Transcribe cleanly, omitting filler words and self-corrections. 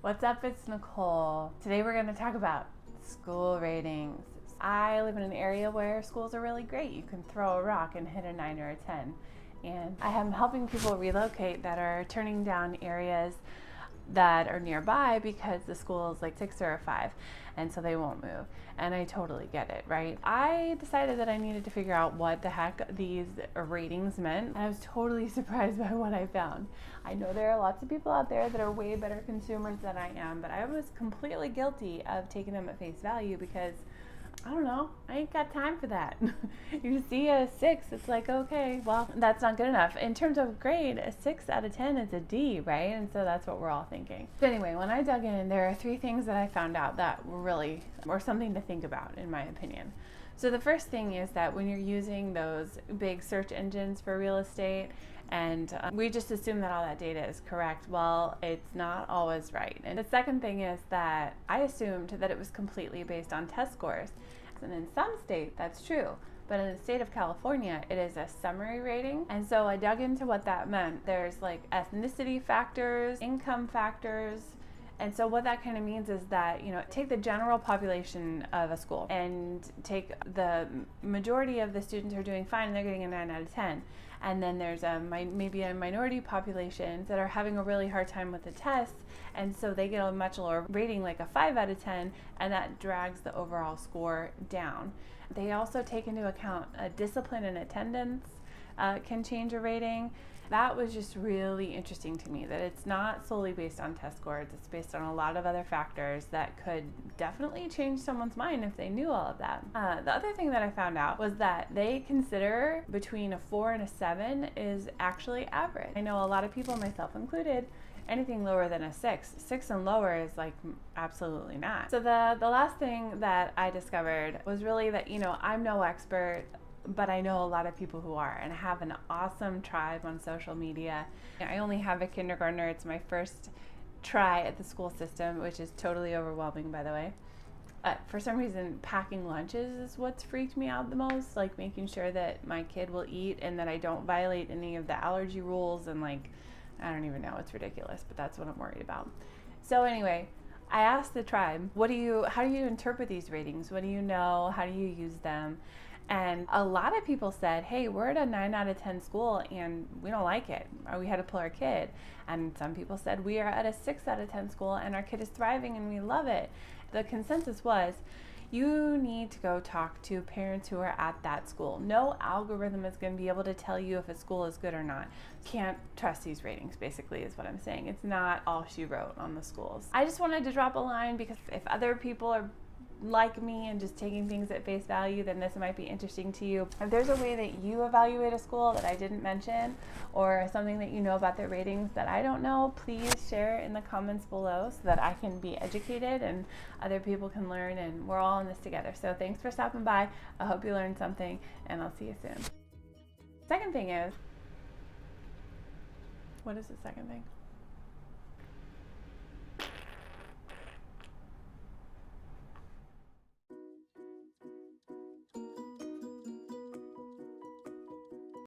What's up? It's Nicole. Today we're going to talk about school ratings. I live in an area where schools are really great. You can throw a rock and hit a 9 or a 10. And I am helping people relocate that are turning down areas that are nearby because the school is like 6 or a 5, and so they won't move. And I totally get it, right? I decided that I needed to figure out what the heck these ratings meant, and I was totally surprised by what I found. I know there are lots of people out there that are way better consumers than I am, but I was completely guilty of taking them at face value because I don't know, I ain't got time for that. You see a 6, it's like, okay, well, that's not good enough. In terms of grade, a 6 out of 10 is a D, right? And so that's what we're all thinking. But anyway, when I dug in, there are 3 things that I found out that were really, or something to think about, in my opinion. So the first thing is that when you're using those big search engines for real estate, and we just assume that all that data is correct. Well, it's not always right. And the second thing is that I assumed that it was completely based on test scores. And in some states, that's true. But in the state of California, it is a summary rating. And so I dug into what that meant. There's like ethnicity factors, income factors. And so what that kind of means is that, take the general population of a school and take the majority of the students who are doing fine and they're getting a 9 out of 10. And then there's maybe a minority population that are having a really hard time with the tests, and so they get a much lower rating, like a 5 out of 10, and that drags the overall score down. They also take into account discipline and attendance can change a rating. That was just really interesting to me, that it's not solely based on test scores. It's based on a lot of other factors that could definitely change someone's mind if they knew all of that. The other thing that I found out was that they consider between a 4 and a 7 is actually average. I know a lot of people, myself included, anything lower than a 6 and lower is like absolutely not. So the last thing that I discovered was really that, I'm no expert, but I know a lot of people who are, and I have an awesome tribe on social media. I only have a kindergartner. It's my first try at the school system, which is totally overwhelming, by the way. For some reason, packing lunches is what's freaked me out the most, like making sure that my kid will eat and that I don't violate any of the allergy rules, and I don't even know, it's ridiculous, but that's what I'm worried about. So anyway, I asked the tribe, how do you interpret these ratings? What do you know? How do you use them? And a lot of people said, hey, we're at a 9 out of 10 school and we don't like it, or we had to pull our kid. And some people said, we are at a 6 out of 10 school and our kid is thriving and we love it. The consensus was, you need to go talk to parents who are at that school. No algorithm is going to be able to tell you if a school is good or not. Can't trust these ratings, basically, is what I'm saying. It's not all she wrote on the schools. I just wanted to drop a line because if other people are like me and just taking things at face value, then this might be interesting to you. If there's a way that you evaluate a school that I didn't mention, or something that you know about their ratings that I don't know, please share in the comments below so that I can be educated and other people can learn, and we're all in this together. So thanks for stopping by. I hope you learned something, and I'll see you soon. Second thing is, what is the second thing?